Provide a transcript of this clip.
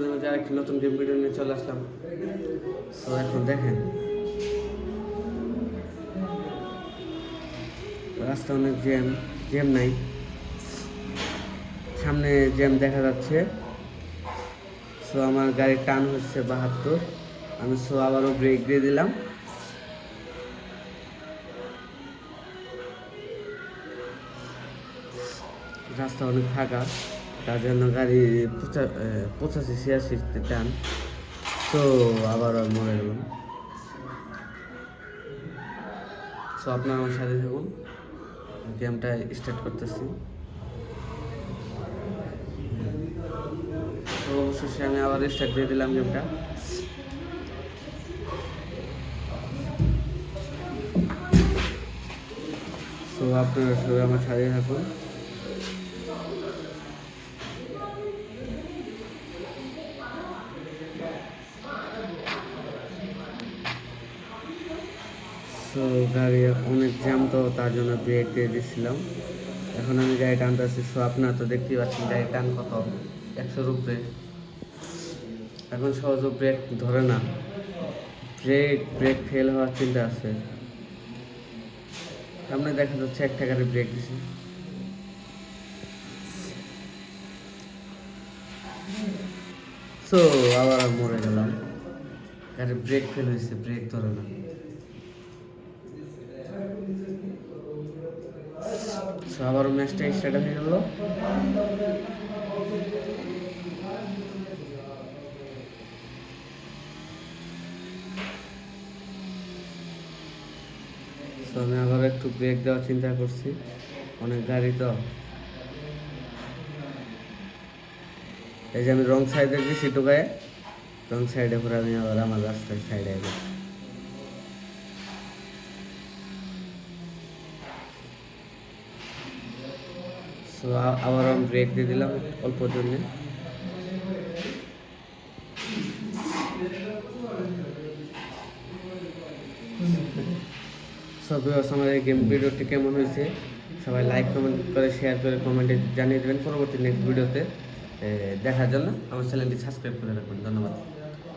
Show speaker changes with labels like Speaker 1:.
Speaker 1: মাঝে মাঝে আরেকটি নতুন গেম ভিডিও নিয়ে চলে আসলাম। তো এখন দেখেন রাস্তা অনেক জ্যাম নাই, সামনে জ্যাম দেখা যাচ্ছে। সো আমার গাড়ির টান হচ্ছে 72, আমি আবারও ব্রেক দিয়ে দিলাম। রাস্তা অনেক ফাঁকা, তার জন্য গাড়ি 85-86 টান। তো আবার মরে গেলাম। সো আপনারা আমার সাথে থাকুন, গেমটা স্টার্ট করতেছি। তো অবশেষে আমি আবার স্টার্ট দিয়ে দিলাম গেমটা। তো আপনারা সবাই আমার সাথে থাকুন। তো গাড়ি অনেক জ্যাম, তো তার জন্য ব্রেক দিয়ে দিয়েছিলাম। এখন আমি গাড়ি টানতেছি। সো আপনারা তো দেখতেই পাচ্ছেন গাড়ি টান কত, 100-র উপরে। এখন সহজে ব্রেক ধরে না, ব্রেক ফেল হওয়ার চিন্তা আছে। সামনে দেখা যাচ্ছে একটা গাড়ি ব্রেক দিছে। সো আবার মরে গেলাম, গাড়ি ব্রেক ফেল হয়েছে, ব্রেক ধরে না। সো আবারও ম্যাচটা স্টার্ট হয়ে গেল। সো আমি আবার একটু ব্রেক দেওয়ার চিন্তা করছি, অনেক গাড়ি তো। এই যে আমি রং সাইডে দিয়েছি টোকায়, রং সাইডে করে আমি আবার আমার রাস্তায় সাইডে গেছি। সো আবার আমি ব্রেক দিয়ে দিলাম অল্পর জন্যে। সব আমার এই গেম ভিডিওটি কেমন হয়েছে সবাই লাইক কমেন্ট করে শেয়ার করে কমেন্টে জানিয়ে দেবেন। পরবর্তী নেক্সট ভিডিওতে দেখার জন্য আমার চ্যানেলটি সাবস্ক্রাইব করে রাখবেন। ধন্যবাদ।